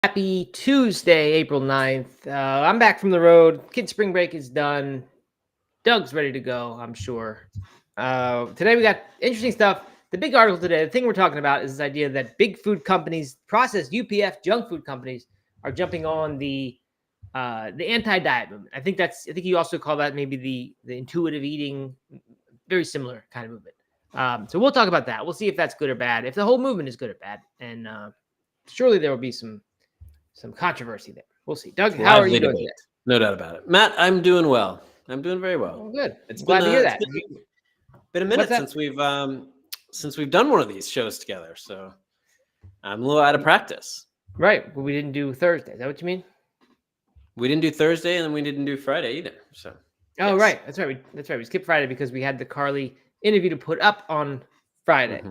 Happy Tuesday, April 9th. I'm back from the road. Kid spring break is done. Doug's ready to go, I'm sure. Today we got interesting stuff. The big article today, the thing we're talking about is this idea that big food companies, processed UPF junk food companies, are jumping on the anti-diet movement. I think you also call that maybe the intuitive eating, very similar kind of movement. So we'll talk about that. We'll see if that's good or bad, if the whole movement is good or bad. And surely there will be some controversy there. We'll see. Doug, how are you doing today? No doubt about it. Matt, I'm doing well. I'm doing very well. Oh, good. It's glad to hear that. Been a minute since we've done one of these shows together, so I'm a little out of practice. Right, but we didn't do Thursday. Is that what you mean? We didn't do Thursday, and then we didn't do Friday either. So. Oh, yes. Right. That's right. We skipped Friday because we had the Carly interview to put up on Friday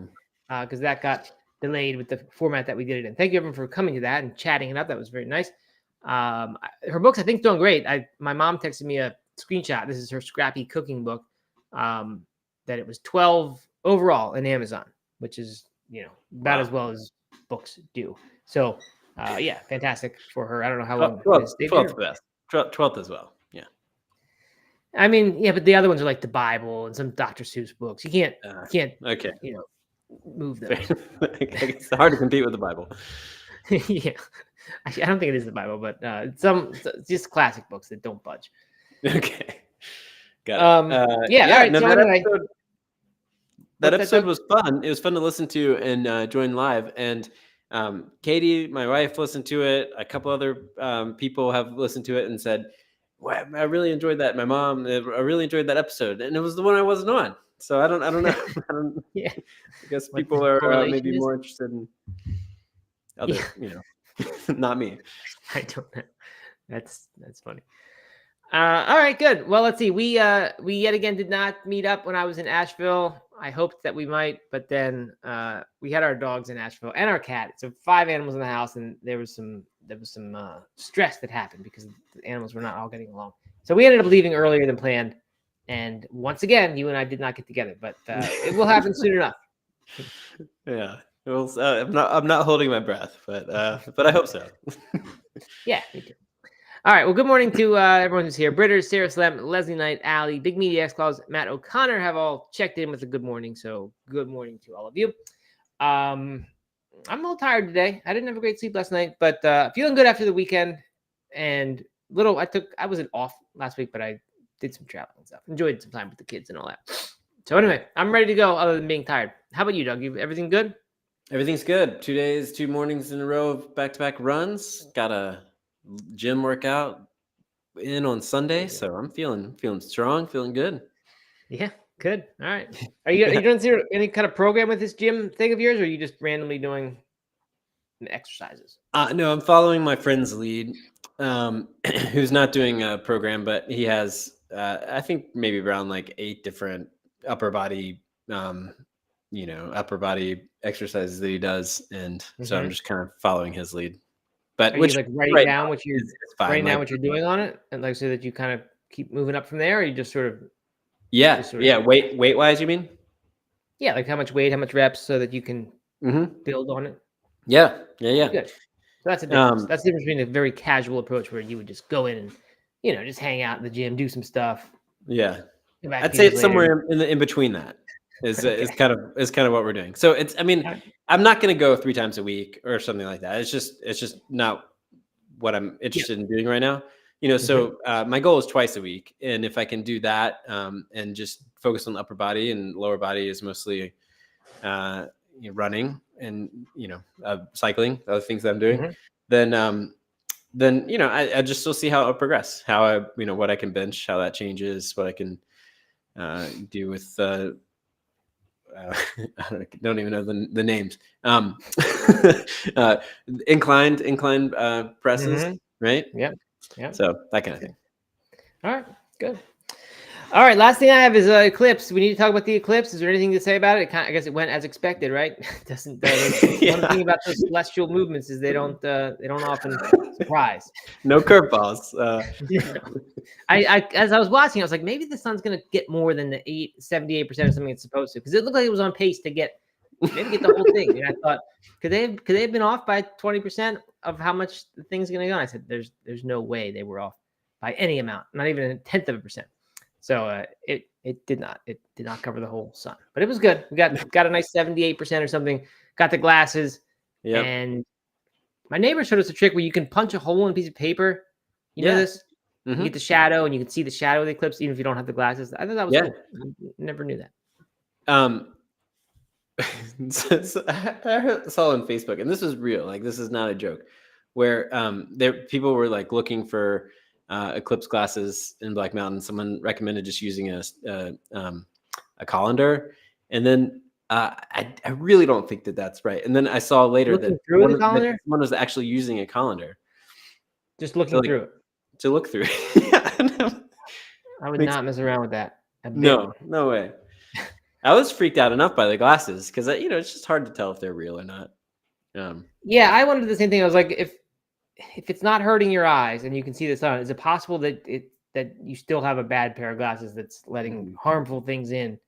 because that got delayed with the format that we did it in. Thank you everyone for coming to that and chatting it up. That was very nice. Her books, I think, doing great. My mom texted me a screenshot. This is her scrappy cooking book. That it was 12 overall in Amazon, which is about as well as books do. So yeah, fantastic for her. I don't know how long. 12th best. 12th as well. Yeah. I mean, yeah, but the other ones are like the Bible and some Dr. Seuss books. You can't. Okay. Move them. It's hard to compete with the Bible. Yeah, actually, I don't think it is the Bible, but some just classic books that don't budge. Okay, got it. Yeah. All right. No, So anyway, that episode was fun. It was fun to listen to and join live. And Katie, my wife, listened to it. A couple other people have listened to it and said, "Wow, I really enjoyed that." My mom, I really enjoyed that episode, and it was the one I wasn't on. So I don't know. Yeah. I guess people are maybe more interested in other, not me. I don't know. That's funny. All right, good. Well, let's see. We yet again did not meet up when I was in Asheville. I hoped that we might, but then we had our dogs in Asheville and our cat. So 5 animals in the house, and there was some stress that happened because the animals were not all getting along. So we ended up leaving earlier than planned. And once again, you and I did not get together, but it will happen soon enough. Yeah, well, I'm not holding my breath, but I hope so. Yeah, me too. All right. Well, good morning to everyone who's here. Britters, Sarah Slem, Leslie Knight, Allie, Big Media X Claus, Matt O'Connor have all checked in with a good morning. So good morning to all of you. I'm a little tired today. I didn't have a great sleep last night, but feeling good after the weekend. And I wasn't off last week, but I did some traveling and stuff. Enjoyed some time with the kids and all that. So anyway, I'm ready to go other than being tired. How about you, Doug? Everything good? Everything's good. 2 mornings in a row of back-to-back runs. Got a gym workout in on Sunday, so I'm feeling strong, feeling good. Yeah, good. All right. Are you doing any kind of program with this gym thing of yours, or are you just randomly doing exercises? No, I'm following my friend's lead, who's not doing a program, but he has I think maybe around like 8 different upper body exercises that he does, and so I'm just kind of following his lead. But you like writing down what you're what you're doing on it, and like so that you kind of keep moving up from there, or you just sort of weight wise, you mean? Yeah, like how much weight, how much reps, so that you can build on it. Yeah. Good. So that's a difference. That's the difference between a very casual approach where you would just go in and just hang out in the gym, do some stuff. Yeah, I'd say it's somewhere in between that. Is kind of what we're doing. So I'm not going to go 3 times a week or something like that. It's just not what I'm interested in doing right now. So my goal is twice a week, and if I can do that and just focus on the upper body, and lower body is mostly running and cycling, other things that I'm doing, then I just still see how it'll progress, how I what I can bench, how that changes, what I can do with I don't even know the names. Inclined presses, right? Yeah. So that kind of thing. All right, good. All right, last thing I have is Eclipse. We need to talk about the Eclipse. Is there anything to say about it? I guess it went as expected, right? Doesn't one thing about those celestial movements is they don't often surprise. No curveballs. As I was watching, I was like, maybe the sun's going to get more than the 78% or something it's supposed to, because it looked like it was on pace to get the whole thing. And I thought, could they have been off by 20%? of how much the thing's going to go. And I said, there's no way they were off by any amount, not even 0.1%. So it did not cover the whole sun, but it was good. We got a nice 78% or something. Got the glasses, and my neighbor showed us a trick where you can punch a hole in a piece of paper. You know this? You get the shadow, and you can see the shadow of the eclipse even if you don't have the glasses. I thought that was cool. I never knew that. So I saw on Facebook, and this is real. Like, this is not a joke. Where people were like looking for Eclipse glasses in Black Mountain. Someone recommended just using a colander, and then I really don't think that that's right. And then I saw later that someone was actually using a colander, just looking through it to look through it. I would not mess around with that. No way. I was freaked out enough by the glasses because it's just hard to tell if they're real or not. Yeah, I wondered the same thing. I was like, if it's not hurting your eyes and you can see the sun, is it possible that you still have a bad pair of glasses that's letting harmful things in,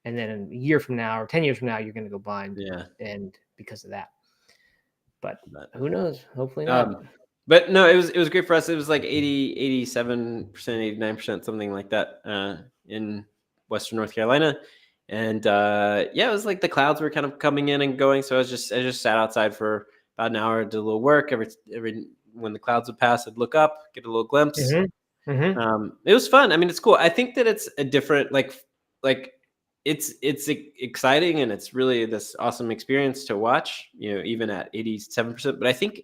and then a year from now or 10 years from now you're going to go blind? And because of that, but who knows? Hopefully not. But no, it was great for us. It was like 87%, 89%, something like that in Western North Carolina. And it was like the clouds were kind of coming in and going. So I just sat outside for about an hour, did a little work. Every when the clouds would pass, I'd look up, get a little glimpse. It was fun. I mean, it's cool. I think that it's a different like it's exciting, and it's really this awesome experience to watch. Even at 87%. But I think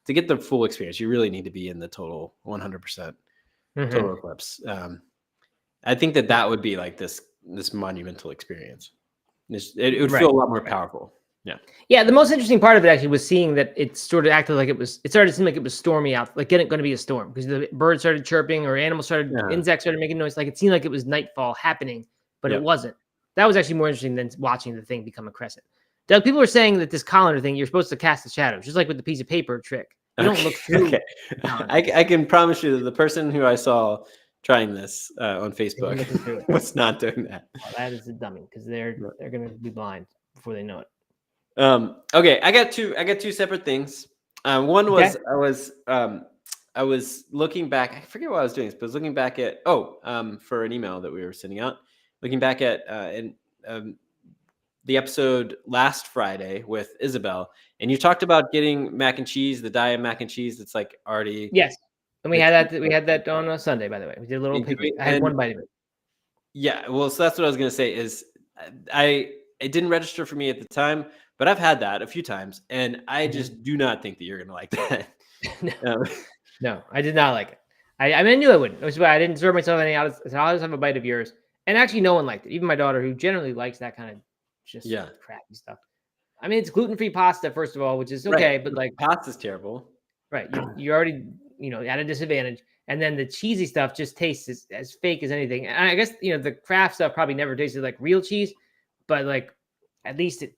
to get the full experience, you really need to be in the total 100% total eclipse. I think that would be like this monumental experience. It would feel a lot more powerful. Yeah. The most interesting part of it actually was seeing that it sort of acted like it started to seem like it was stormy out, like going to be a storm, because the birds started chirping or insects started making noise. Like it seemed like it was nightfall happening, but it wasn't. That was actually more interesting than watching the thing become a crescent. Doug, people were saying that this colander thing, you're supposed to cast the shadows, just like with the piece of paper trick. You don't look through. I can promise you that the person who I saw trying this on Facebook was not doing that. Well, that is a dummy, because they're going to be blind before they know it. Okay, I got two separate things. One was I was looking back. I forget what I was doing, but I was looking back at for an email that we were sending out. Looking back at the episode last Friday with Isabel, and you talked about getting mac and cheese, the diet mac and cheese that's like already. Yes, and we had that on a Sunday, by the way. We did a little picnic. I had one bite of it. Yeah, well, so that's what I was going to say. Is it didn't register for me at the time, but I've had that a few times, and I just do not think that you're going to like that. No, I did not like it. I mean, I knew I wouldn't. Which is why I didn't serve myself any. I'll just have a bite of yours. And actually, no one liked it. Even my daughter, who generally likes that kind of crappy stuff. I mean, it's gluten-free pasta, first of all, which is okay, but like pasta's terrible. Right, you're already at a disadvantage, and then the cheesy stuff just tastes as fake as anything. And I guess the Kraft stuff probably never tasted like real cheese, but like at least it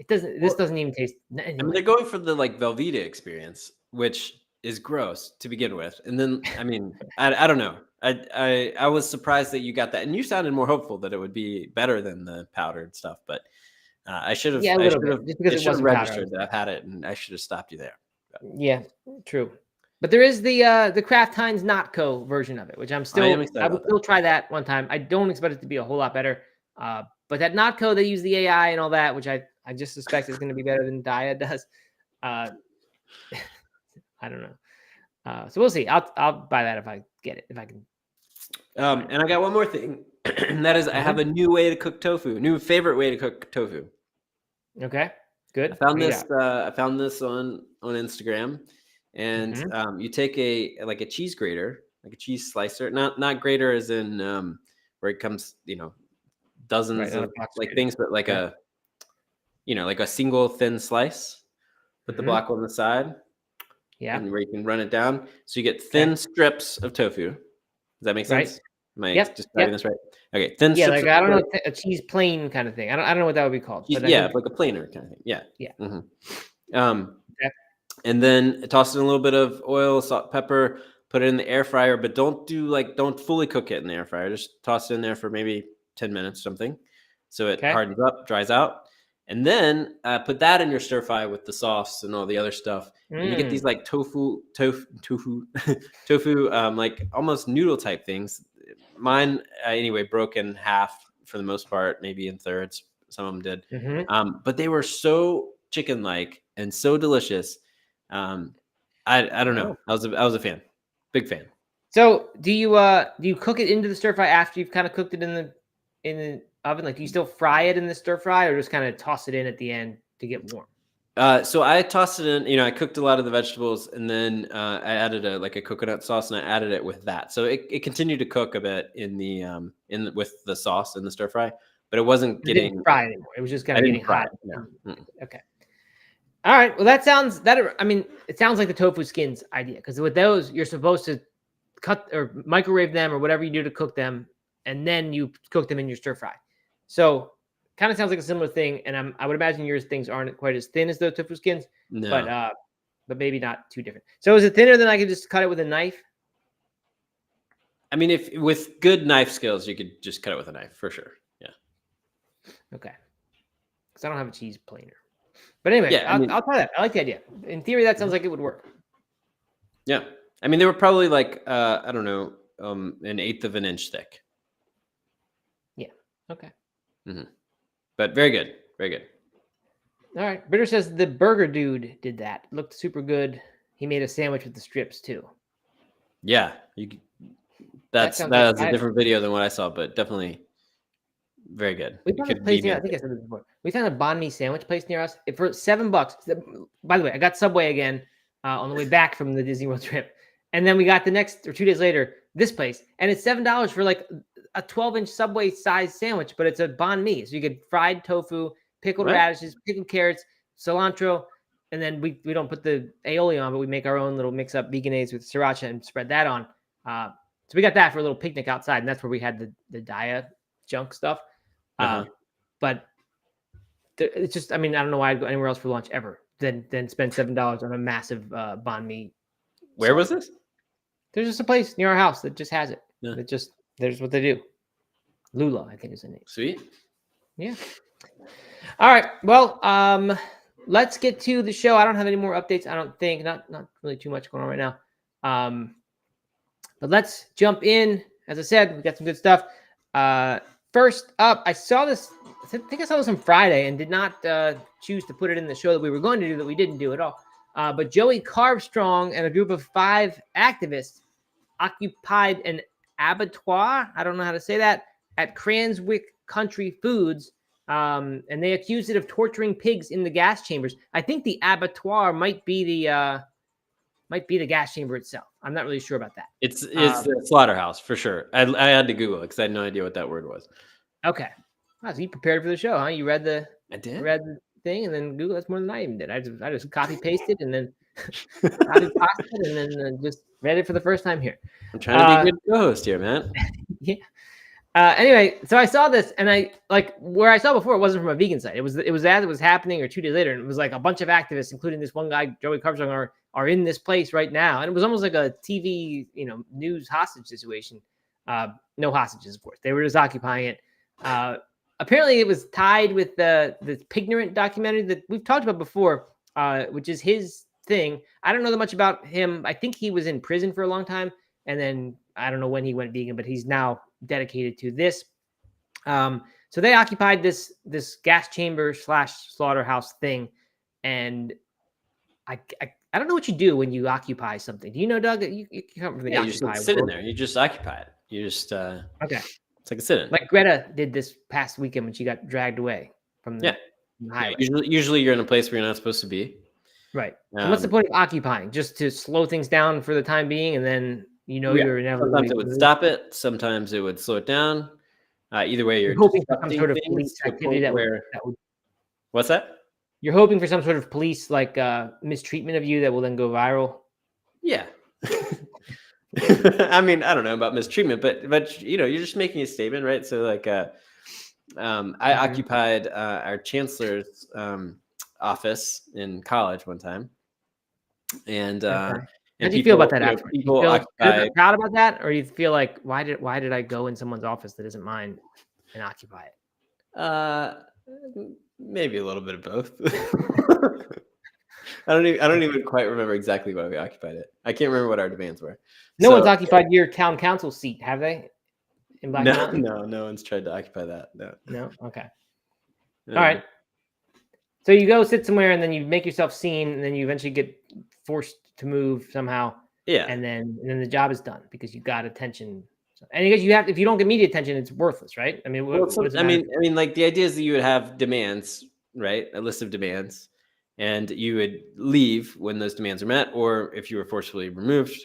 doesn't. This doesn't even taste. I mean, they're going for the like Velveeta experience, which is gross to begin with, and then I mean, I don't know. I was surprised that you got that, and you sounded more hopeful that it would be better than the powdered stuff. But I should have. Yeah, just because it wasn't registered that I've had it, and I should have stopped you there. Yeah, true. But there is the Kraft Heinz Notco version of it, which I will still try that one time. I don't expect it to be a whole lot better. But that Notco, they use the AI and all that, which I just suspect is going to be better than Dia does. I don't know. So we'll see. I'll buy that if I get it, if I can. And I got one more thing, and that is I have a new way to cook tofu, new favorite way to cook tofu. Okay, good. I found this on Instagram, and you take a cheese grater, like a cheese slicer, not grater as in where it comes, dozens of like things, but like a single thin slice. Put the block on the side. Yeah. And where you can run it down. So you get thin strips of tofu. Does that make sense? Am I just describing this right? Okay. Thin strips. Like I don't know, a cheese plane kind of thing. I don't know what that would be called. But like a planer kind of thing. Yeah. Yeah. And then toss in a little bit of oil, salt, pepper, put it in the air fryer, but don't fully cook it in the air fryer. Just toss it in there for maybe 10 minutes, something. So it hardens up, dries out. and then put that in your stir fry with the sauce and all the other stuff, and you get these like tofu, like almost noodle type things. Mine anyway broke in half for the most part, maybe in thirds. Some of them did, but they were so chicken-like and so delicious. I don't know. I was a fan, big fan. So do you cook it into the stir fry after you've kind of cooked it in the oven? Like, do you still fry it in the stir fry, or just kind of toss it in at the end to get warm? So I tossed it in. I cooked a lot of the vegetables, and then I added a coconut sauce, and I added it with that. So it continued to cook a bit with the sauce in the stir fry, but it wasn't getting fried anymore. It was just kind of getting hot. No. Okay. All right. Well, it sounds like the tofu skins idea, because with those you're supposed to cut or microwave them or whatever you do to cook them, and then you cook them in your stir fry. So kind of sounds like a similar thing, and I would imagine yours things aren't quite as thin as the tofu skins, no. but maybe not too different. So is it thinner than I could just cut it with a knife? I mean, if with good knife skills, you could just cut it with a knife for sure. Yeah. Okay. Because I don't have a cheese planer. But anyway, yeah, I'll try that. I like the idea. In theory, that sounds like it would work. Yeah. I mean, they were probably like, I don't know, an eighth of an inch thick. Yeah. Okay. But very good. Very good. All right. Bitter says the burger dude did that. Looked super good. He made a sandwich with the strips too. Yeah. That's a different video than what I saw, but definitely very good. We found a place near, I think I said this before. We found a banh mi sandwich place near us for $7. By the way, I got Subway again on the way back from the Disney World trip. And then we got the next, or 2 days later, this place. And it's $7 for like a 12-inch Subway size sandwich, but it's a banh mi. So you get fried tofu, pickled radishes, pickled carrots, cilantro, and then we don't put the aioli on, but we make our own little mix-up veganese with sriracha and spread that on. So we got that for a little picnic outside, and that's where we had the diet junk stuff. But it's just, I mean, I don't know why I'd go anywhere else for lunch ever than spend $7 on a massive banh mi. Where was this? There's just a place near our house that just has it. Yeah. There's what they do. Lula, I think is the name. Sweet. Yeah. All right. Well, let's get to the show. I don't have any more updates. I don't think, not really too much going on right now. But let's jump in. As I said, we got some good stuff. First up, I saw this. I think I saw this on Friday and did not choose to put it in the show that we were going to do, that we didn't do at all. But Joey Carbstrong and a group of 5 activists occupied an abattoir, I don't know how to say that, at Carnswick Country Foods, and they accused it of torturing pigs in the gas chambers. I think the abattoir might be the gas chamber itself. I'm not really sure about that. It's the slaughterhouse for sure. I had to Google it because I had no idea what that word was. Okay. Wow, so you prepared for the show, huh? You read the thing and then Google. That's more than I even did. I just copy pasted and then copy pasted and then just read it for the first time here. I'm trying to be a good co-host here, man. Yeah. Anyway, so I saw this, and I like where I saw before. It wasn't from a vegan site. It was as it was happening, or 2 days later, and it was like a bunch of activists, including this one guy, Joey Carbstrong, are in this place right now, and it was almost like a TV, news hostage situation. No hostages, of course. They were just occupying it. Apparently, it was tied with the Pignorant documentary that we've talked about before, which is his thing. I don't know that much about him. I think he was in prison for a long time, and then I don't know when he went vegan, but he's now dedicated to this. So they occupied this gas chamber / slaughterhouse thing, and I don't know what you do when you occupy something. Do you know, Doug? You come from the you just sit in there. You just occupy it. You just okay. It's like a sit-in. Like Greta did this past weekend when she got dragged away from the highway. Usually you're in a place where you're not supposed to be. Right. And what's the point of occupying? Just to slow things down for the time being, and then you're never. Sometimes it would stop it. Sometimes it would slow it down. Either way, you're hoping for some sort of police activity that would. What's that? You're hoping for some sort of police mistreatment of you that will then go viral. Yeah. I mean, I don't know about mistreatment, but you're just making a statement, right? So I occupied our chancellor's office in college one time, and how do you feel about that afterwards? You feel proud about that, or you feel like why did I go in someone's office that isn't mine and occupy it? Maybe a little bit of both. I don't even quite remember exactly why we occupied it. I can't remember what our demands were. No one's occupied your town council seat, have they? In Black Mountain? No one's tried to occupy that. No. Okay. All right. So you go sit somewhere, and then you make yourself seen, and then you eventually get forced to move somehow. Yeah. And then the job is done because you got attention. And because if you don't get media attention, it's worthless, right? I mean, I mean, like the idea is that you would have demands, right? A list of demands, and you would leave when those demands are met, or if you were forcefully removed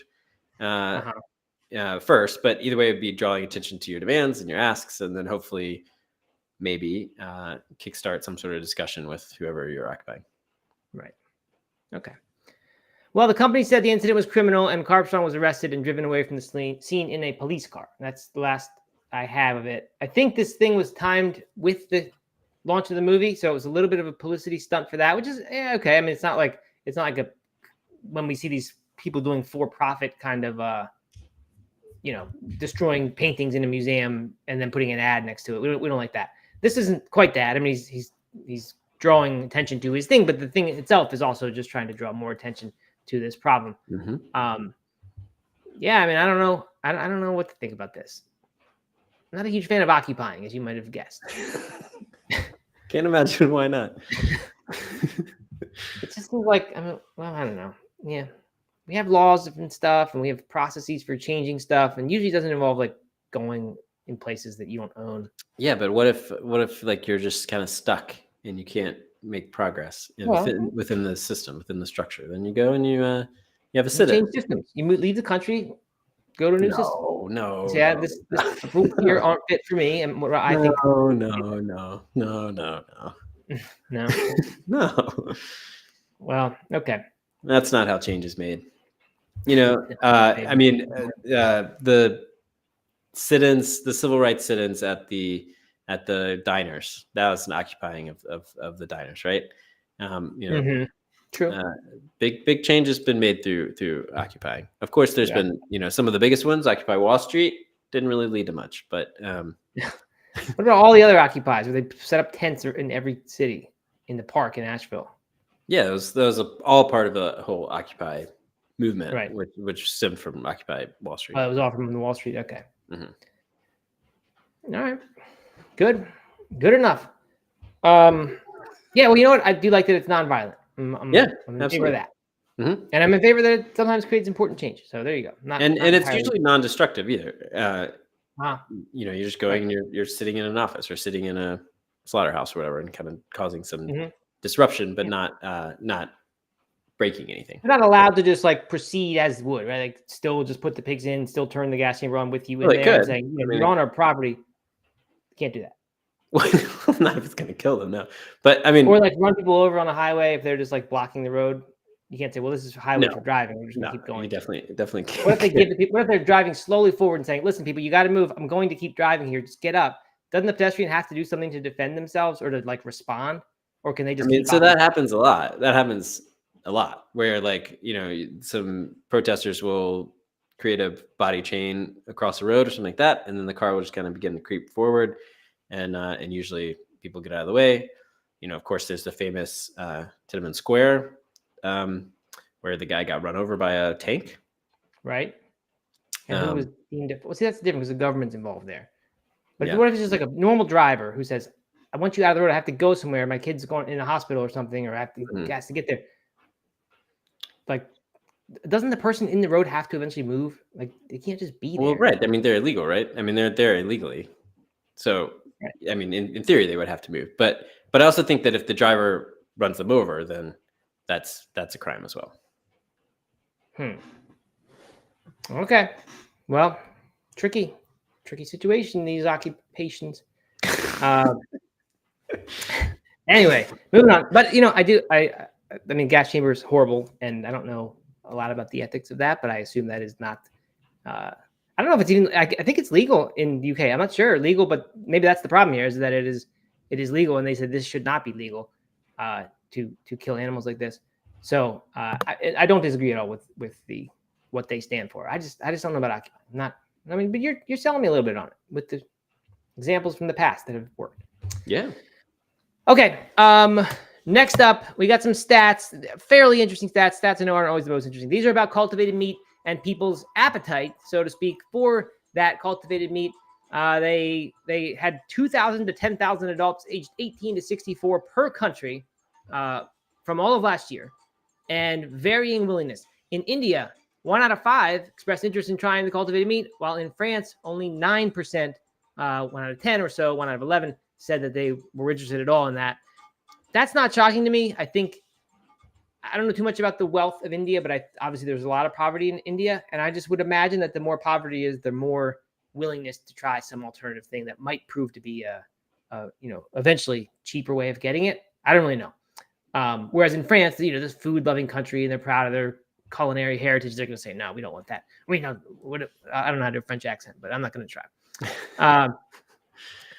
first. But either way, it'd be drawing attention to your demands and your asks, and then hopefully, maybe kickstart some sort of discussion with whoever you're occupying. Right. Okay. Well, the company said the incident was criminal, and Carbstrong was arrested and driven away from the scene in a police car. That's the last I have of it. I think this thing was timed with the launch of the movie, so it was a little bit of a publicity stunt for that, which is okay. I mean, it's not like when we see these people doing for-profit kind of destroying paintings in a museum and then putting an ad next to it. We don't like that. This isn't quite that. I mean, he's drawing attention to his thing, but the thing itself is also just trying to draw more attention to this problem. Yeah, I mean, I don't know. I don't know what to think about this. I'm not a huge fan of occupying, as you might have guessed. Can't imagine why not. It just seems like, I don't know. Yeah, we have laws and stuff, and we have processes for changing stuff, and usually it doesn't involve like going in places that you don't own. Yeah, but what if like you're just kind of stuck and you can't make progress within the system, within the structure? Then you go and you have a sit-in. Change systems. You leave the country, go to a new system. No. So yeah, this rules here aren't fit for me, and what I think. No. No. Well, okay. That's not how change is made. I mean, the sit-ins, the civil rights sit-ins at the diners, that was an occupying of the diners, right? True. Big change has been made through occupying. Of course, there's been some of the biggest ones. Occupy Wall Street didn't really lead to much, but what about all the other occupies where they set up tents in every city in the park in Asheville? Yeah, those are all part of the whole Occupy movement, right? Which stemmed from Occupy Wall Street. Oh, it was all from Wall Street. Okay. All right. Good enough. Yeah. Well, you know what? I do like that it's nonviolent. I'm in favor of that. And I'm in favor that it sometimes creates important change. So there you go. And it's usually non-destructive either. You're just going and you're sitting in an office or sitting in a slaughterhouse or whatever, and kind of causing some disruption, but not breaking anything. You're not allowed to just like proceed as would, right? Like still just put the pigs in, still turn the gas chamber on with you in there, and saying, you're on our property. You can't do that. Well, not if it's going to kill them, no. But I mean, or like run people over on a highway if they're just like blocking the road. You can't say, well, this is a highway for driving. We're just going to keep going. You definitely can't. What if they give the people? What if they're driving slowly forward and saying, listen, people, you got to move. I'm going to keep driving here. Just get up. Doesn't the pedestrian have to do something to defend themselves or to like respond? Or can they just? That happens a lot. That happens a lot where like, some protesters will create a body chain across the road or something like that. And then the car will just kind of begin to creep forward. And usually people get out of the way. Of course, there's the famous Tiananmen Square where the guy got run over by a tank. Right. And who was deemed well, see, that's different because the government's involved there. But what if it's just like a normal driver who says, I want you out of the road. I have to go somewhere. My kid's going in a hospital or something, or I have to gas to get there. Like, doesn't the person in the road have to eventually move? Like, they can't just be there. Well, right. I mean, they're illegal, right? I mean, they're there illegally. So, I mean, in theory, they would have to move. But I also think that if the driver runs them over, then that's a crime as well. Okay. Well, tricky situation, these occupations. Anyway, moving on. But I mean, gas chamber is horrible, and I don't know a lot about the ethics of that, but I assume that is not. I don't know if it's even. I think it's legal in the UK. I'm not sure legal, but maybe that's the problem here is that it is legal, and they said this should not be legal to kill animals like this. So I don't disagree at all with what they stand for. I just don't know about occupy. But you're selling me a little bit on it with the examples from the past that have worked. Yeah. Okay. Next up, we got some stats, fairly interesting stats. Stats I know aren't always the most interesting. These are about cultivated meat and people's appetite, so to speak, for that cultivated meat. They had 2,000 to 10,000 adults aged 18 to 64 per country from all of last year, and varying willingness. In India, 1 out of 5 expressed interest in trying the cultivated meat, while in France, only 9%, 1 out of 10 or so, 1 out of 11, said that they were interested at all in that. That's not shocking to me. I think I don't know too much about the wealth of India, but obviously there's a lot of poverty in India, and I just would imagine that the more poverty is, the more willingness to try some alternative thing that might prove to be a eventually cheaper way of getting it. I don't really know. Whereas in France, this food-loving country, and they're proud of their culinary heritage, they're going to say, no, we don't want that. I don't know how to do a French accent, but I'm not going to try.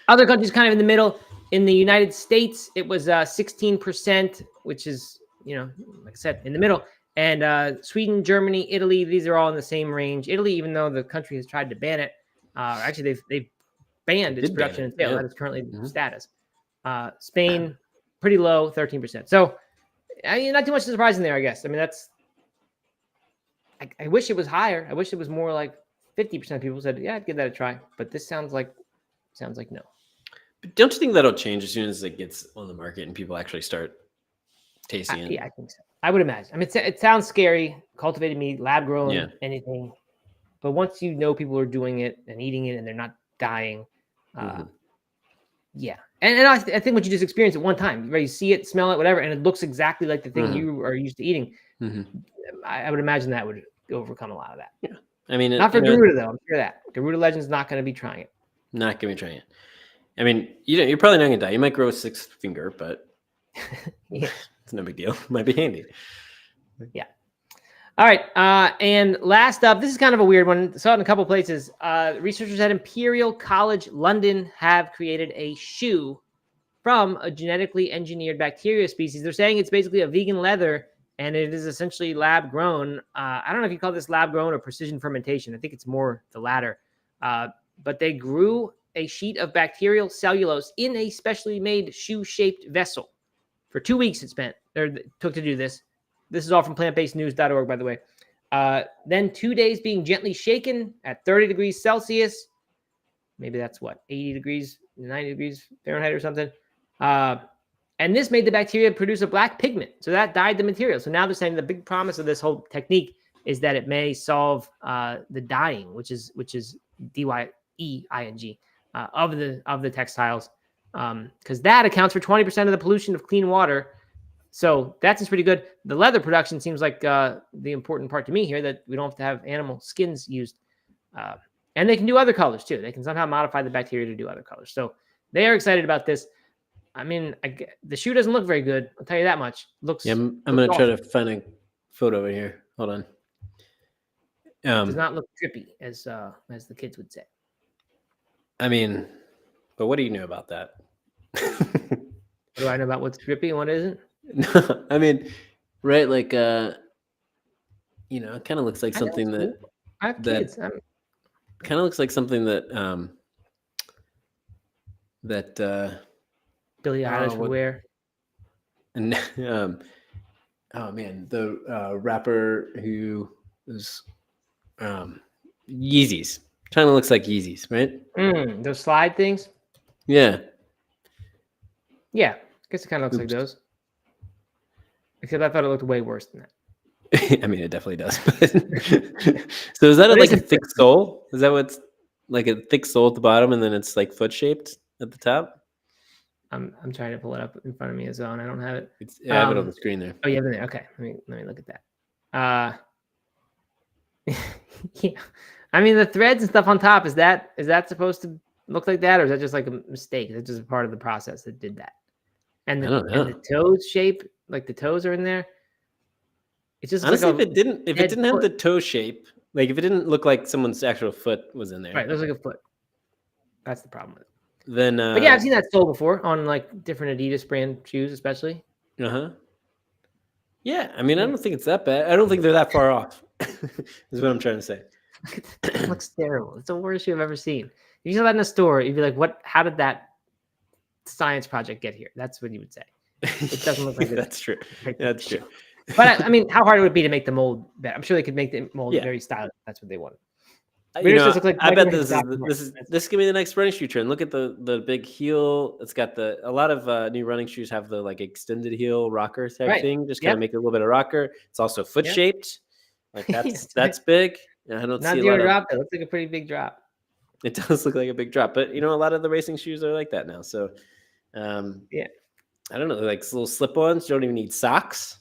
Other countries kind of in the middle. In the United States, it was 16%, which is, like I said, in the middle. And Sweden, Germany, Italy, these are all in the same range. Italy, even though the country has tried to ban it, actually they've banned its production and sale. That is currently the status. Spain, pretty low, 13%. So not too much surprising there, I guess. I mean, I wish it was higher. I wish it was more like 50% of people said, yeah, I'd give that a try. But this sounds like no. But don't you think that'll change as soon as it gets on the market and people actually start tasting it? Yeah, I think so. I would imagine. I mean, it sounds scary. Cultivated meat, lab grown, anything. But once people are doing it and eating it and they're not dying, yeah. And I think what you just experienced at one time, right? You see it, smell it, whatever, and it looks exactly like the thing you are used to eating. I would imagine that would overcome a lot of that. Yeah. I mean, not for Garuda though. I'm sure that Garuda Legend's not going to be trying it. Not going to be trying it. I mean, you're probably not going to die. You might grow a 6th finger, but it's no big deal. Might be handy. Yeah. All right. And last up, this is kind of a weird one. Saw it in a couple places. Researchers at Imperial College London have created a shoe from a genetically engineered bacteria species. They're saying it's basically a vegan leather, and it is essentially lab grown. I don't know if you call this lab grown or precision fermentation. I think it's more the latter. But they grew a sheet of bacterial cellulose in a specially made shoe-shaped vessel. For 2 weeks it took to do this. This is all from plantbasednews.org, by the way. Then 2 days being gently shaken at 30 degrees Celsius. Maybe that's 80 degrees, 90 degrees Fahrenheit or something. And this made the bacteria produce a black pigment. So that dyed the material. So now they're saying the big promise of this whole technique is that it may solve the dyeing, which is DYEING. Of the textiles, because that accounts for 20% of the pollution of clean water. So that seems pretty good. The leather production seems like the important part to me here, that we don't have to have animal skins used. And they can do other colors too. They can somehow modify the bacteria to do other colors. So they are excited about this. I mean, the shoe doesn't look very good. I'll tell you that much. Looks. Yeah, I'm going to try to find a photo over here. Hold on. It does not look trippy, as the kids would say. I mean, but what do you know about that? What do I know about what's drippy and what isn't? No, I mean, right? Like, it kind of looks like something that I have kids. Kind of looks like something that Billie Eilish would wear. And oh man, the rapper who was Yeezys. Kind of looks like Yeezys, right? Those slide things? Yeah. Yeah. I guess it kind of looks like those. Except I thought it looked way worse than that. I mean, it definitely does. So is that like a thick sole? Is that what's like a thick sole at the bottom and then it's like foot shaped at the top? I'm trying to pull it up in front of me as well, and I don't have it. I have it on the screen there. Oh, you have it there. Okay. Let me look at that. Yeah. I mean, the threads and stuff on top, is that supposed to look like that, or is that just like a mistake? Is it just a part of the process that did that? And the toes shape, like the toes are in there. It's just honestly, if it didn't have the toe shape, like if it didn't look like someone's actual foot was in there, right? It looks like a foot. That's the problem with it. Then, but yeah, I've seen that sole before on like different Adidas brand shoes, especially. Yeah, I mean, I don't think it's that bad. I don't think they're that far off. Is what I'm trying to say. It looks terrible. It's the worst shoe I've ever seen. If you saw that in a store, you'd be like, "What? How did that science project get here? That's what you would say. It doesn't look like that's true. That's true. But I mean, how hard it would be to make the mold better? I'm sure they could make the mold very stylish. That's what they want. You know, I bet this is gonna be the next running shoe trend. Look at the big heel. It's got a lot of new running shoes have the like extended heel rocker type thing. Just kind of make it a little bit of rocker. It's also foot shaped. Like that's big. I don't see a lot of drop. It looks like a pretty big drop. It does look like a big drop, but you know, a lot of the racing shoes are like that now. So, I don't know, like little slip-ons. You don't even need socks.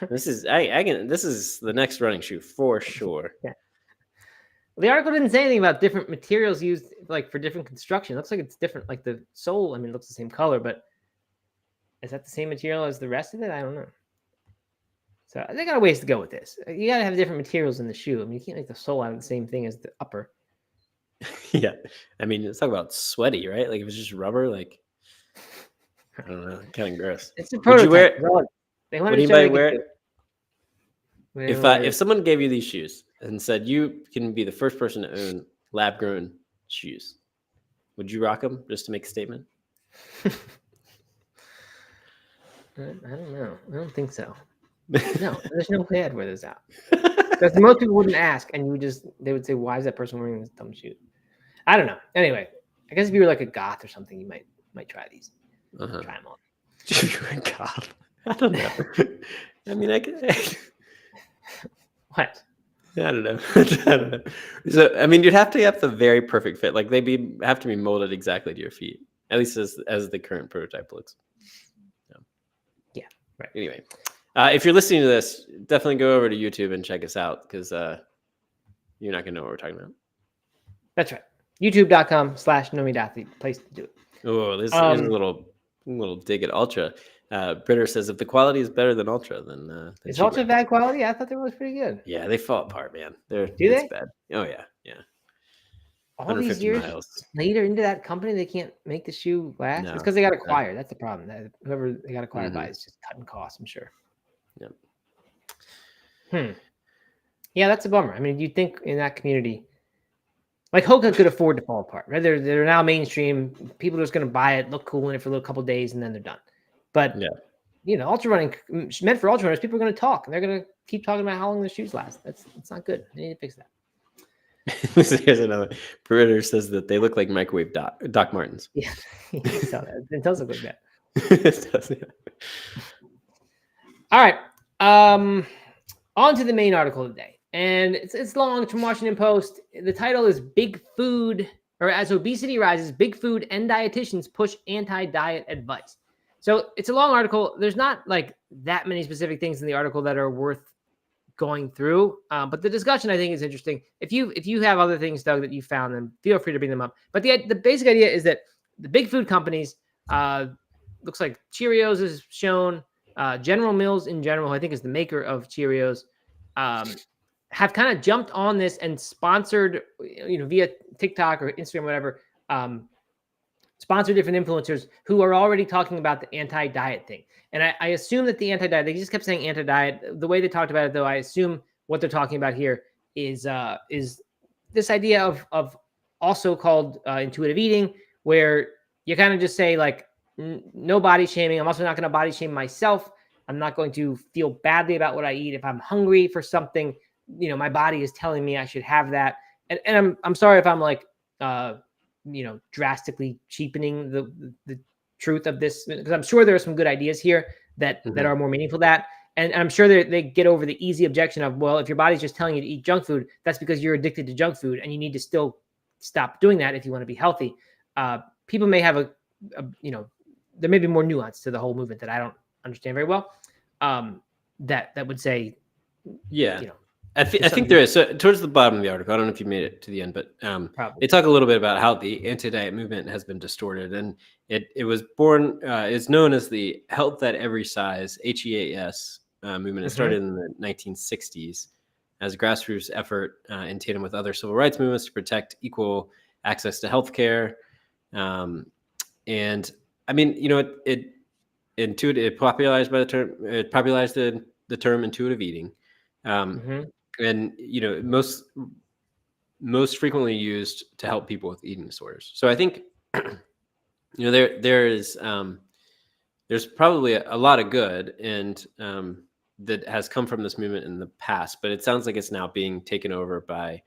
This is this is the next running shoe for sure. Yeah. The article didn't say anything about different materials used like for different construction. It looks like it's different. Like the sole, I mean, it looks the same color, but is that the same material as the rest of it? I don't know. So they got a ways to go with this. You got to have different materials in the shoe. I mean, you can't make the sole out of the same thing as the upper. Yeah. I mean, let's talk about sweaty, right? Like if it's just rubber, like, I don't know, kind of gross. It's a prototype. Would anybody wear it? If someone gave you these shoes and said you can be the first person to own lab-grown shoes, would you rock them just to make a statement? I don't know. I don't think so. No, there's no way I'd wear this out. Because most people wouldn't ask, and they would say, "Why is that person wearing this dumb shoe?" I don't know. Anyway, I guess if you were like a goth or something, you might try these. Try them on. You're a goth. I don't know. I mean, I could. What? I don't know. So, I mean, you'd have to have the very perfect fit. Like they have to be molded exactly to your feet, at least as the current prototype looks. Yeah. Right. Anyway, if you're listening to this, definitely go over to YouTube and check us out because you're not gonna know what we're talking about. That's right. YouTube.com/NoMeDathlete. Place to do it. Oh, this is a little dig at Ultra. Britter says if the quality is better than Ultra, then is Ultra bad quality? I thought they was pretty good. Yeah, they fall apart, man. Do they? Bad. Oh yeah. All these years later into that company, they can't make the shoe last. No, it's because they got acquired. That's the problem. Whoever they got acquired by is just cutting costs, I'm sure. Yep. Yeah, that's a bummer. I mean, you'd think in that community, like Hoka could afford to fall apart, right? They're now mainstream. People are just going to buy it, look cool in it for a couple of days, and then they're done. But ultra running meant for ultra runners, people are going to talk, and they're going to keep talking about how long the shoes last. That's not good. They need to fix that. Here's another. Britter says that they look like microwave Doc Martens. Yeah, it does look like that. It does, yeah. All right. On to the main article today. And it's long. It's from Washington Post. The title is Big Food, or As Obesity Rises, Big Food and Dietitians Push Anti-Diet Advice. So it's a long article. There's not like that many specific things in the article that are worth going through. But the discussion I think is interesting. If you have other things, Doug, that you found, then feel free to bring them up. But the basic idea is that the big food companies, looks like Cheerios is shown, General Mills in general, I think is the maker of Cheerios, have kind of jumped on this and sponsored, via TikTok or Instagram, whatever, sponsor different influencers who are already talking about the anti-diet thing. And I assume that the anti-diet, they just kept saying anti-diet. The way they talked about it, though, I assume what they're talking about here is this idea of also called intuitive eating, where you kind of just say like, no body shaming. I'm also not going to body shame myself. I'm not going to feel badly about what I eat. If I'm hungry for something, my body is telling me I should have that. And I'm sorry if I'm like, drastically cheapening the truth of this, because I'm sure there are some good ideas here that are more meaningful than that. And I'm sure they get over the easy objection of, well, if your body's just telling you to eat junk food, that's because you're addicted to junk food and you need to still stop doing that if you want to be healthy. People may have there may be more nuance to the whole movement that I don't understand very well. That would say, I think there is. So towards the bottom of the article, I don't know if you made it to the end, but they talk a little bit about how the anti-diet movement has been distorted, and it was born. It's known as the Health at Every Size (HEAS) movement. It started in the 1960s as a grassroots effort in tandem with other civil rights movements to protect equal access to healthcare. And I mean, it popularized the term intuitive eating. And most frequently used to help people with eating disorders. So I think there's probably a lot of good and that has come from this movement in the past, but it sounds like it's now being taken over by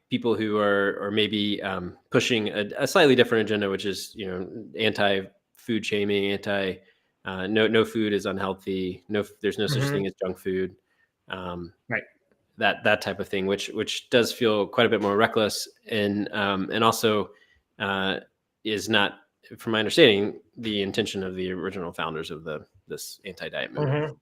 people who are maybe pushing a slightly different agenda, which is anti-food shaming, no food is unhealthy, there's no such thing as junk food, right? That type of thing, which does feel quite a bit more reckless and also is not, from my understanding, the intention of the original founders of this anti-diet movement.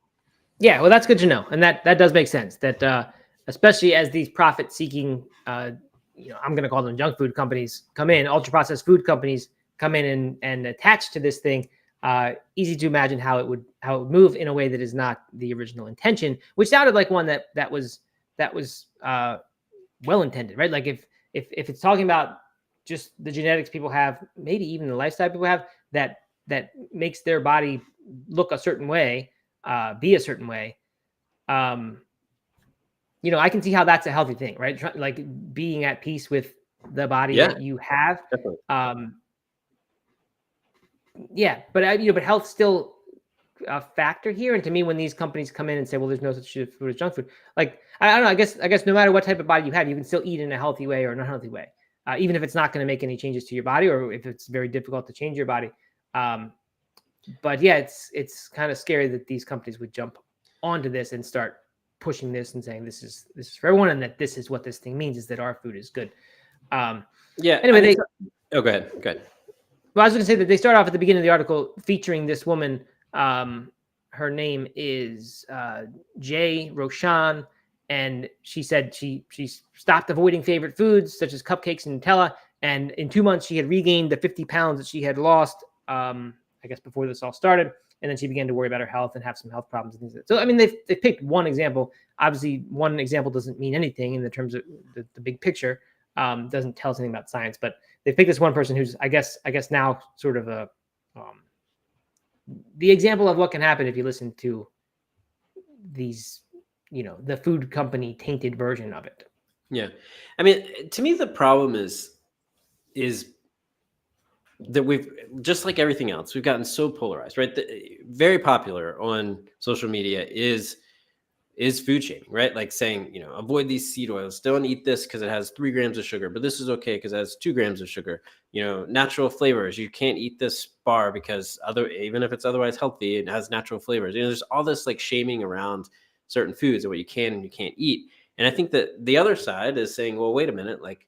Yeah, well, that's good to know, and that does make sense. That especially as these profit-seeking, I'm going to call them junk food companies come in, ultra-processed food companies come in and attach to this thing. Easy to imagine how it would move in a way that is not the original intention, which sounded like one that was well intended, right? Like if it's talking about just the genetics people have, maybe even the lifestyle people have, that makes their body look a certain way, be a certain way. I can see how that's a healthy thing, right? Like being at peace with the body that you have. Definitely. But health's still a factor here. And to me, when these companies come in and say, well, there's no such food as junk food, like, I don't know, I guess no matter what type of body you have, you can still eat in a healthy way or an unhealthy way, even if it's not going to make any changes to your body, or if it's very difficult to change your body. But yeah, it's kind of scary that these companies would jump onto this and start pushing this and saying this is for everyone, and that this is what this thing means, is that our food is good. Anyway, go ahead. Well, I was going to say that they start off at the beginning of the article featuring this woman. Her name is Jay Roshan, and she said she stopped avoiding favorite foods such as cupcakes and Nutella, and in 2 months she had regained the 50 pounds that she had lost, I guess, before this all started. And then she began to worry about her health and have some health problems and things like that. So, I mean, they picked one example. Obviously, one example doesn't mean anything in the terms of the big picture. Doesn't tell us anything about science, but they picked this one person who's, I guess now sort of the example of what can happen if you listen to these, the food company tainted version of it. Yeah. I mean, to me, the problem is that we've, just like everything else, we've gotten so polarized, right? Very popular on social media is food shaming, right? Like saying, avoid these seed oils, don't eat this because it has 3 grams of sugar, but this is okay because it has 2 grams of sugar. Natural flavors, you can't eat this bar because even if it's otherwise healthy, it has natural flavors. There's all this like shaming around certain foods and what you can and you can't eat. And I think that the other side is saying, well, wait a minute, like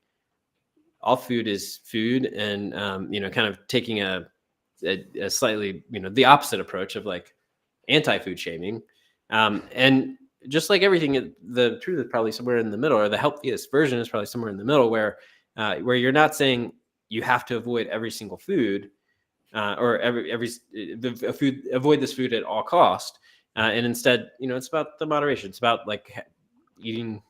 all food is food, and kind of taking a slightly the opposite approach of like anti-food shaming, and just like everything, the truth is probably somewhere in the middle, or the healthiest version is probably somewhere in the middle, where you're not saying you have to avoid every single food, or avoid this food at all cost, and instead, it's about the moderation. It's about like eating,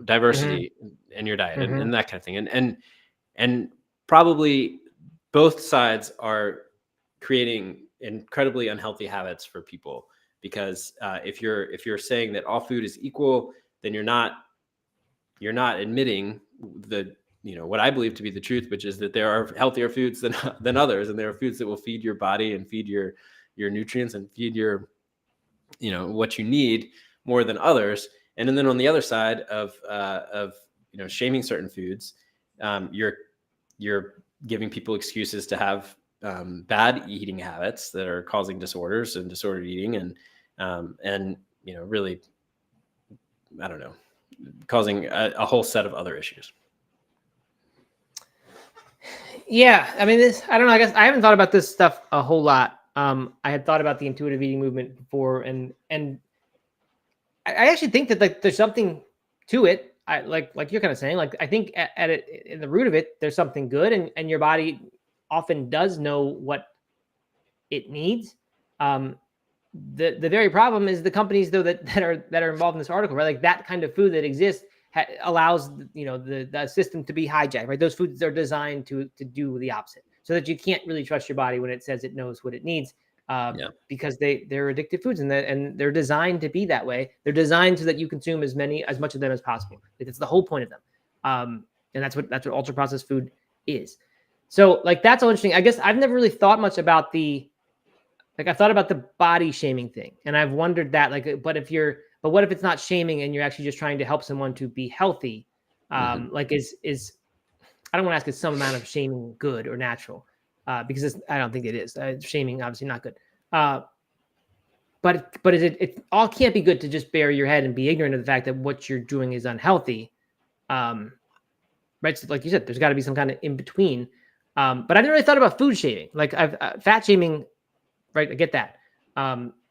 diversity in your diet and that kind of thing, and probably both sides are creating incredibly unhealthy habits for people. Because if you're saying that all food is equal, then you're not admitting what I believe to be the truth, which is that there are healthier foods than others, and there are foods that will feed your body and feed your nutrients and feed your what you need more than others. And then on the other side of shaming certain foods, you're giving people excuses to have bad eating habits that are causing disorders and disordered eating, and really, I don't know, causing a whole set of other issues. Yeah, I mean, I don't know. I guess I haven't thought about this stuff a whole lot. I had thought about the intuitive eating movement before, and I actually think that like there's something to it. I like you're kind of saying, like, I think at it, in the root of it, there's something good, and your body often does know what it needs. The very problem is the companies, though, that are involved in this article, right? Like that kind of food that exists allows the system to be hijacked, right? Those foods are designed to do the opposite, so that you can't really trust your body when it says it knows what it needs, because they're addictive foods, and they're designed to be that way. They're designed so that you consume as much of them as possible. Like, that's the whole point of them. and that's what ultra processed food is. So like that's all interesting. I guess I've never really thought much about I've thought about the body shaming thing, and I've wondered that but what if it's not shaming and you're actually just trying to help someone to be healthy? Like is I don't want to ask, is some amount of shaming good or natural? Because I don't think it is. Shaming obviously not good. But it all can't be good to just bury your head and be ignorant of the fact that what you're doing is unhealthy. Right. So like you said, there's got to be some kind of in between. But I've never really thought about food shaming. Like fat shaming, right? I get that.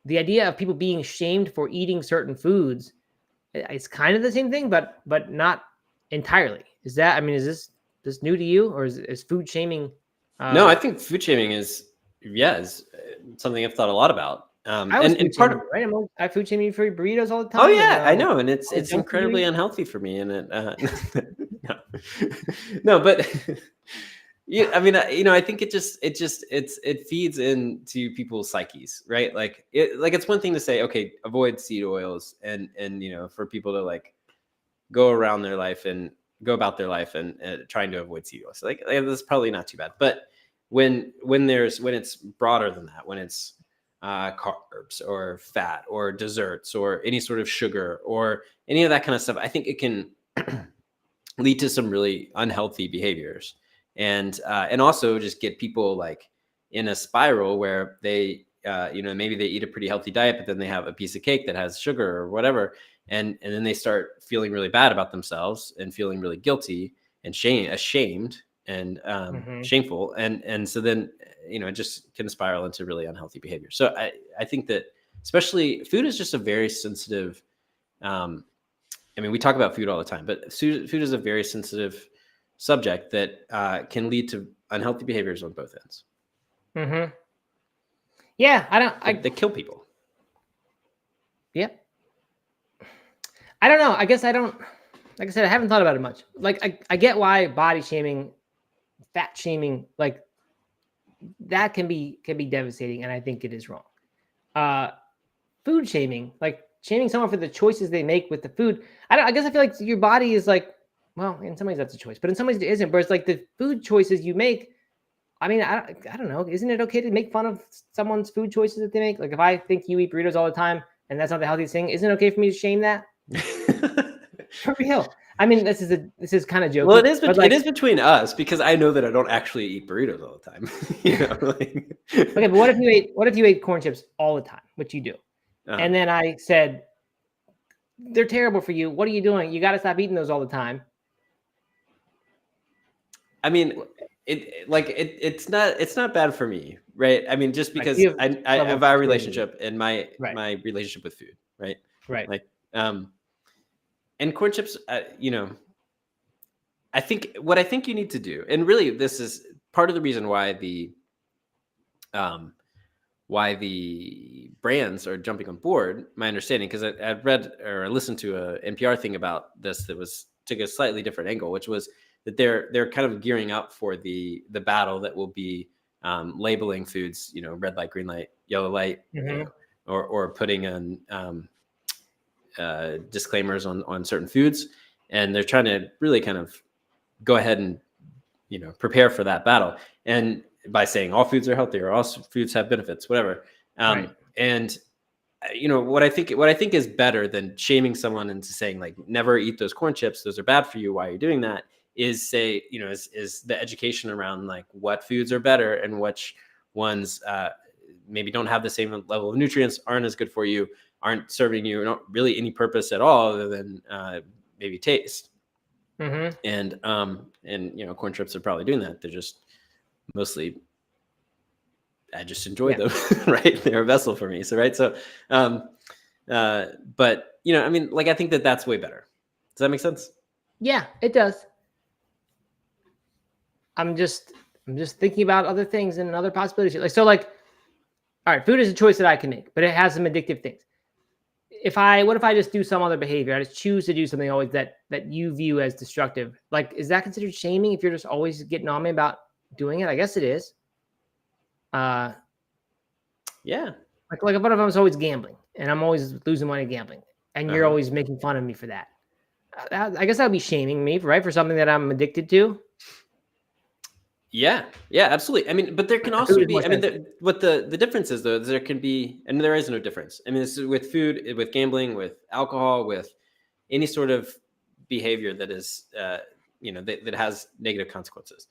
The idea of people being shamed for eating certain foods, it's kind of the same thing, but not entirely. Is this new to you, or is food shaming? No, I think food shaming is something I've thought a lot about. And part of right, I food shame you for your burritos all the time. Oh yeah, I know, and it's incredibly unhealthy for me. And it, no, but yeah, I mean, I think it feeds into people's psyches, right? Like it's one thing to say, okay, avoid seed oils, and for people to like go about their life and trying to avoid seed oils. Like that's probably not too bad, but when it's broader than that, when it's carbs or fat or desserts or any sort of sugar or any of that kind of stuff, I think it can lead to some really unhealthy behaviors, and also just get people like in a spiral where they maybe they eat a pretty healthy diet, but then they have a piece of cake that has sugar or whatever, and then they start feeling really bad about themselves and feeling really guilty and ashamed and shameful, and so then it just can spiral into really unhealthy behavior. So I think that especially food is just a very sensitive, I mean, we talk about food all the time, but food is a very sensitive subject that can lead to unhealthy behaviors on both ends. Yeah, they kill people. Yeah, I don't know. I guess I don't. Like I said, I haven't thought about it much. Like I get why body shaming, fat shaming, like that can be devastating, and I think it is wrong. Food shaming, like shaming someone for the choices they make with the food. I guess I feel like your body is like, well, in some ways that's a choice, but in some ways it isn't. But it's like the food choices you make. I mean, I don't know. Isn't it okay to make fun of someone's food choices that they make? Like if I think you eat burritos all the time and that's not the healthiest thing, isn't it okay for me to shame that? For real. I mean, this is kind of joking. Well, it is between us, because I know that I don't actually eat burritos all the time. Okay, but what if you ate corn chips all the time, which you do, and then I said they're terrible for you. What are you doing? You got to stop eating those all the time. I mean, it's not bad for me, right? I mean, just because I have our relationship and my relationship with food, right? Right. Like, and corn chips, I think you need to do, and really this is part of the reason why the brands are jumping on board, my understanding, because I've read or listened to a NPR thing about this that took a slightly different angle, which was that they're kind of gearing up for the battle that will be labeling foods, red light, green light, yellow light, or putting on disclaimers on certain foods, and they're trying to really kind of go ahead and prepare for that battle, and by saying all foods are healthy or all foods have benefits, whatever. And what I think is better than shaming someone into saying like never eat those corn chips, those are bad for you, why are you doing that, is say is the education around like what foods are better and which ones maybe don't have the same level of nutrients, aren't as good for you, aren't serving you not really any purpose at all other than maybe taste. And corn chips are probably doing that. They're just mostly, I just enjoy them, right? They're a vessel for me. So, right. So, but I mean, like, I think that's way better. Does that make sense? Yeah, it does. I'm just thinking about other things and other possibilities. All right, food is a choice that I can make, but it has some addictive things. What if I just do some other behavior? I just choose to do something always that you view as destructive. Like, is that considered shaming if you're just always getting on me about doing it? I guess it is. Yeah. Like what if I was always gambling and I'm always losing money gambling and you're always making fun of me for that? I guess that would be shaming me, right, for something that I'm addicted to. Yeah, absolutely. I mean, but there can also be. I mean, what the difference is, though, there can be, and there is no difference. I mean, this is with food, with gambling, with alcohol, with any sort of behavior that is, that has negative consequences.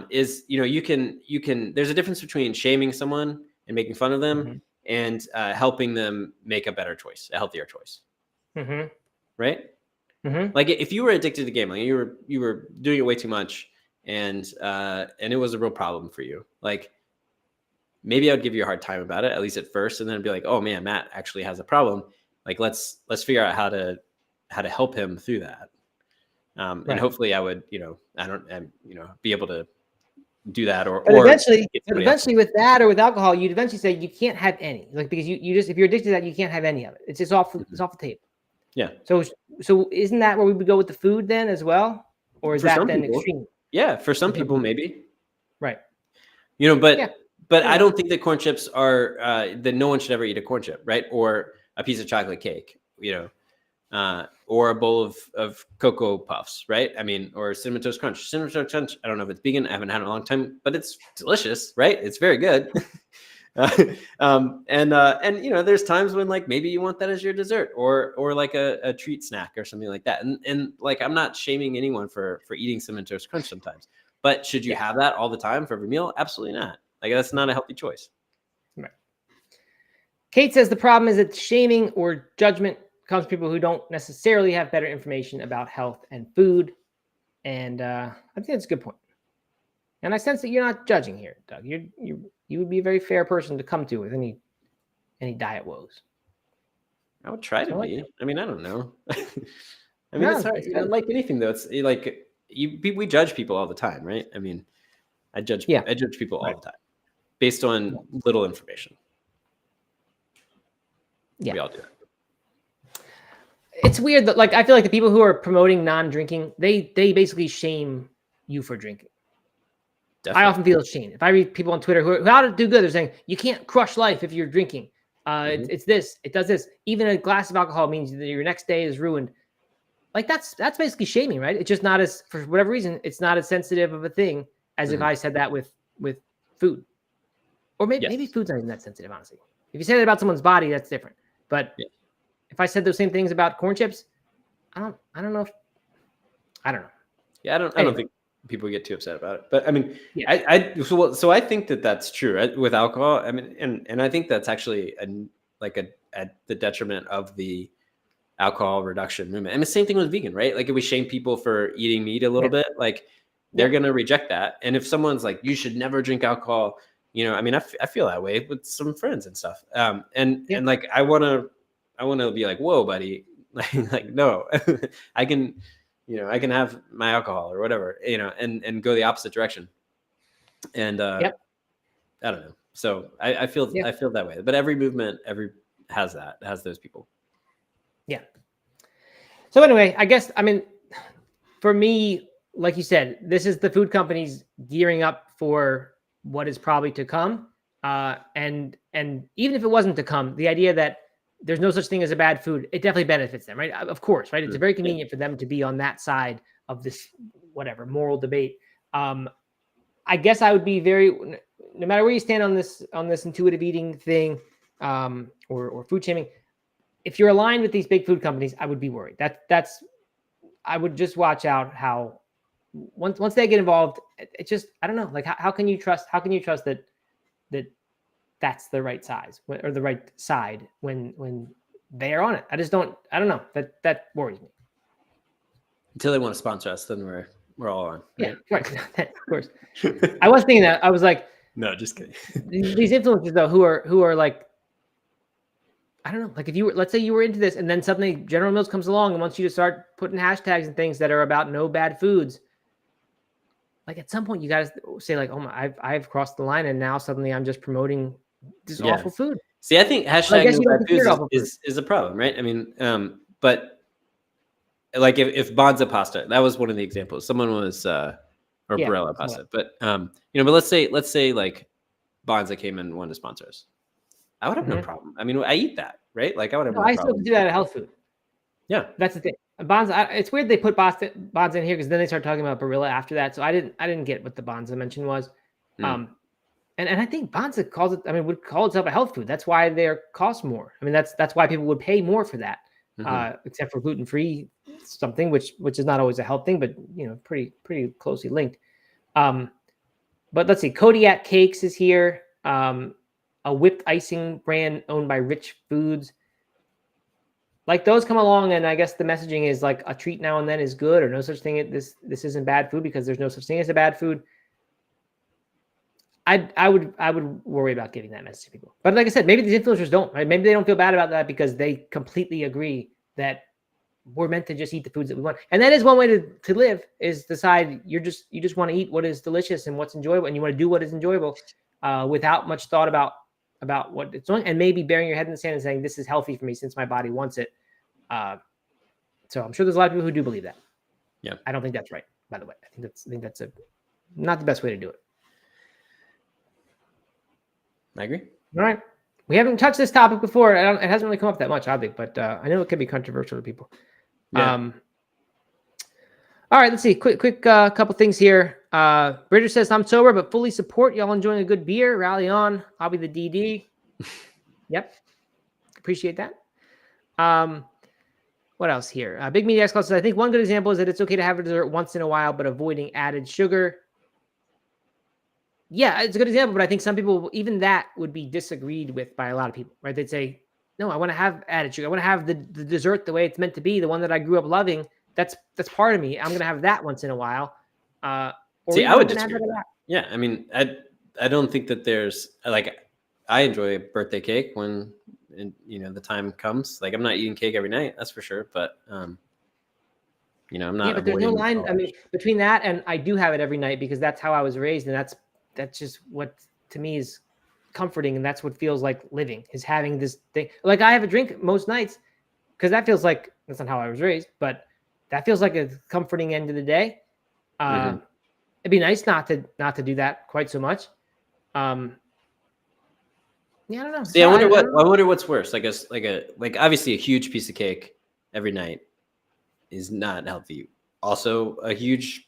Is you can. There's a difference between shaming someone and making fun of them and helping them make a better choice, a healthier choice. Right? Like if you were addicted to gambling, you were doing it way too much. And it was a real problem for you. Like maybe I'd give you a hard time about it, at least at first, and then be like, oh man, Matt actually has a problem. Like let's figure out how to help him through that. And hopefully I would, be able to do that or eventually with that or with alcohol, you'd eventually say you can't have any. Like because you just if you're addicted to that, you can't have any of it. It's just off it's off the table. Yeah. So isn't that where we would go with the food then as well? Or is that then extreme? Yeah, for some people, maybe. Right. But I don't think that corn chips are that no one should ever eat a corn chip, right? Or a piece of chocolate cake, or a bowl of Cocoa Puffs, right? I mean, or Cinnamon Toast Crunch. Cinnamon Toast Crunch, I don't know if it's vegan. I haven't had it in a long time, but it's delicious, right? It's very good. There's times when like maybe you want that as your dessert or like a treat snack or something like that. And like I'm not shaming anyone for eating Cinnamon Toast Crunch sometimes, but should you have that all the time for every meal? Absolutely not. Like that's not a healthy choice. Right. Kate says the problem is that shaming or judgment comes from people who don't necessarily have better information about health and food. And I think that's a good point. And I sense that you're not judging here, Doug. You would be a very fair person to come to with any diet woes. I would try to be. I mean, I don't know. I mean, it's hard. Like anything, though, it's like we judge people all the time, right? I mean, I judge people all the time based on little information. Yeah, we all do that. It's weird that, like, I feel like the people who are promoting non-drinking, they basically shame you for drinking. Definitely. I often feel ashamed. If I read people on Twitter who how to do good, they're saying you can't crush life if you're drinking. It's this, it does this. Even a glass of alcohol means that your next day is ruined. Like that's basically shaming, right? It's just not as, for whatever reason, it's not as sensitive of a thing as if I said that with food, or maybe food's not even that sensitive, honestly. If you say that about someone's body, that's different. But if I said those same things about corn chips, I don't know. I don't know. Yeah, I don't think people get too upset about it, but I mean, so I think that that's true, right? With alcohol. I mean, and I think that's actually at the detriment of the alcohol reduction movement. And the same thing with vegan, right? Like if we shame people for eating meat a little bit, like they're going to reject that. And if someone's like, you should never drink alcohol, I mean, I feel that way with some friends and stuff. And like, I want to be like, whoa, buddy, like, no, I can have my alcohol or whatever, and go the opposite direction. And I don't know. So I feel that way, but every movement, has those people. Yeah. So anyway, I guess, I mean, for me, like you said, this is the food companies gearing up for what is probably to come. And even if it wasn't to come, the idea that there's no such thing as a bad food, it definitely benefits them, right? Of course, right? It's very convenient for them to be on that side of this, whatever, moral debate. I guess I would be no matter where you stand on this intuitive eating thing, or food shaming, if you're aligned with these big food companies, I would be worried. I would just watch out how once they get involved, it just, I don't know, like how can you trust that that's the right size or the right side when they are on it? I don't know. That worries me. Until they want to sponsor us, then we're all on. Right? Yeah, right. Of course. I was thinking that. I was like, no, just kidding. These influencers though, who are like, I don't know, like let's say you were into this and then suddenly General Mills comes along and wants you to start putting hashtags and things that are about no bad foods. Like at some point you got to say like, oh my, I've crossed the line and now suddenly I'm just promoting this awful food. See, I think hashtag no bad foods is a problem, right? I mean, but like if Bonza pasta, that was one of the examples. Someone was, or Barilla pasta, but but let's say like Bonza came and wanted to sponsor us. I would have no problem. I mean, I eat that, right? Like I would have no problem. I still do that at health food. Yeah, that's the thing. Bonds. It's weird they put bonds in here because then they start talking about Barilla after that. So I didn't get what the bonds mention was. And I think Bonza calls it. I mean, would call itself a health food. That's why they cost more. I mean, that's why people would pay more for that. Except for gluten-free something, which is not always a health thing, but pretty closely linked. But let's see, Kodiak Cakes is here. A whipped icing brand owned by Rich Foods. Like those come along, and I guess the messaging is like a treat now and then is good, or no such thing. This isn't bad food because there's no such thing as a bad food. I would worry about giving that message to people. But like I said, maybe these influencers don't. Right? Maybe they don't feel bad about that because they completely agree that we're meant to just eat the foods that we want. And that is one way to live, is decide you just want to eat what is delicious and what's enjoyable, and you want to do what is enjoyable without much thought about what it's doing, and maybe burying your head in the sand and saying, this is healthy for me since my body wants it. So I'm sure there's a lot of people who do believe that. Yeah. I don't think that's right, by the way. I think that's not the best way to do it. I agree. All right. We haven't touched this topic before. It hasn't really come up that much, oddly, but I know it can be controversial to people. Yeah. All right, let's see. Quick couple things here. Bridger says, I'm sober, but fully support y'all enjoying a good beer. Rally on. I'll be the DD. Yep. Appreciate that. What else here? Big Media X says, I think one good example is that it's okay to have a dessert once in a while, but avoiding added sugar. Yeah, it's a good example, but I think some people, even that would be disagreed with by a lot of people, right? They'd say, no, I want to have added sugar. I want to have the dessert the way it's meant to be, the one that I grew up loving. That's part of me. I'm going to have that once in a while. See, I would disagree with that. Yeah, I mean, I don't think that there's, like, I enjoy a birthday cake when, the time comes. Like, I'm not eating cake every night, that's for sure, but, I'm not. Yeah, but there's no line. I mean, between that and I do have it every night because that's how I was raised, and that's just what to me is comforting, and that's what feels like living, is having this thing. Like, I have a drink most nights because that feels like, that's not how I was raised, but that feels like a comforting end of the day. It'd be nice not to do that quite so much. Yeah, I don't know. See, I wonder what's worse. Like obviously a huge piece of cake every night is not healthy. Also, a huge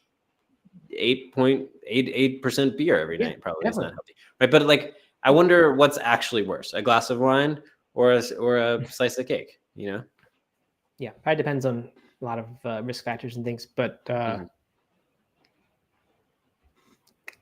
8.88% beer every night probably is not healthy, right? But like, I wonder what's actually worse: a glass of wine or a slice of cake. Yeah, probably depends on a lot of risk factors and things. But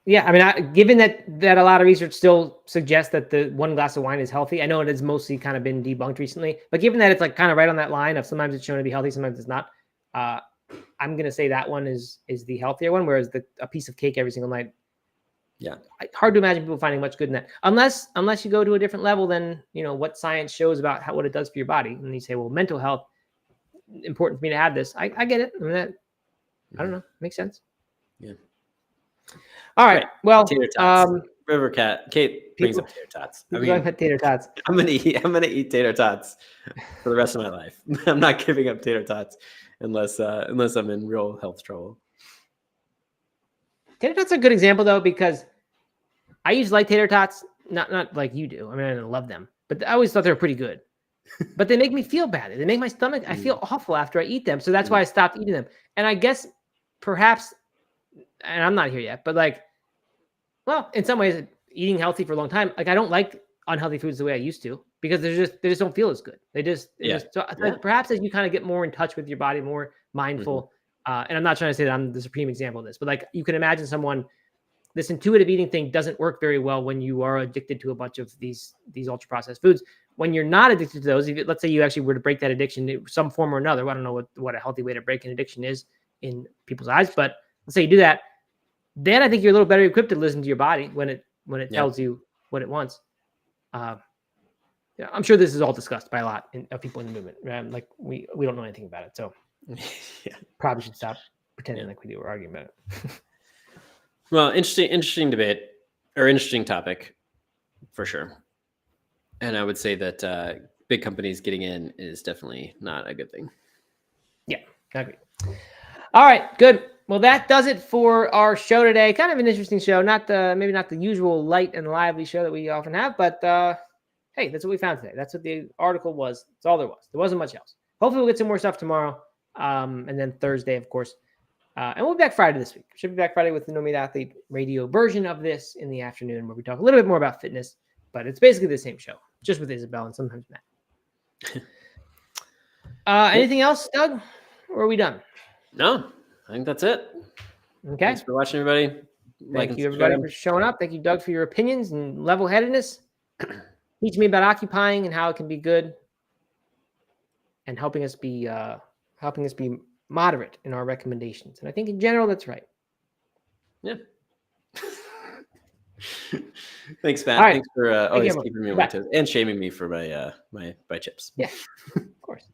yeah, I mean, given that a lot of research still suggests that the one glass of wine is healthy, I know it has mostly kind of been debunked recently. But given that it's like kind of right on that line of sometimes it's shown to be healthy, sometimes it's not. I'm going to say that one is the healthier one, whereas a piece of cake every single night. Yeah. Hard to imagine people finding much good in that. Unless you go to a different level than, what science shows about what it does for your body. And you say, well, mental health, important for me to have this. I get it. I mean, I don't know. Makes sense. Yeah. All right. Well, tater tots. River Cat. Kate brings up tater tots. I mean, tater tots. I'm gonna eat tater tots for the rest of my life. I'm not giving up tater tots unless I'm in real health trouble. Tater tots are a good example though, because I used to like tater tots, not like you do. I mean, I didn't love them, but I always thought they were pretty good. But they make me feel bad. They make my stomach. I feel awful after I eat them, so that's why I stopped eating them. And I guess perhaps, and I'm not here yet, but like, well, in some ways, eating healthy for a long time, like I don't like unhealthy foods the way I used to because they just don't feel as good. Perhaps as you kind of get more in touch with your body, more mindful. And I'm not trying to say that I'm the supreme example of this, but like you can imagine someone, this intuitive eating thing doesn't work very well when you are addicted to a bunch of these ultra processed foods. When you're not addicted to those, let's say you actually were to break that addiction in some form or another. I don't know what a healthy way to break an addiction is in people's eyes, but let's say you do that. Then I think you're a little better equipped to listen to your body when it tells you what it wants. I'm sure this is all discussed by a lot of people in the movement. Right? Like we don't know anything about it, so probably should stop pretending like we do. We're arguing about it. Well, interesting debate or interesting topic for sure. And I would say that big companies getting in is definitely not a good thing. Yeah, I agree. All right, good. Well, that does it for our show today. Kind of an interesting show. Maybe not the usual light and lively show that we often have, but hey, that's what we found today. That's what the article was. That's all there was. There wasn't much else. Hopefully we'll get some more stuff tomorrow. And then Thursday, of course. And we'll be back Friday this week. Should be back Friday with the No Meat Athlete radio version of this in the afternoon, where we talk a little bit more about fitness, but it's basically the same show, just with Isabel and sometimes Matt. Anything else, Doug? Or are we done? No, I think that's it. Okay. Thanks for watching, everybody. Thank you, everybody, for showing up. Thank you, Doug, for your opinions and level-headedness. Teach me about occupying and how it can be good, and helping us be moderate in our recommendations. And I think in general, that's right. Yeah. Thanks, Matt. Right. Thanks for always keeping me on my toes and shaming me for my chips. Yeah, of course.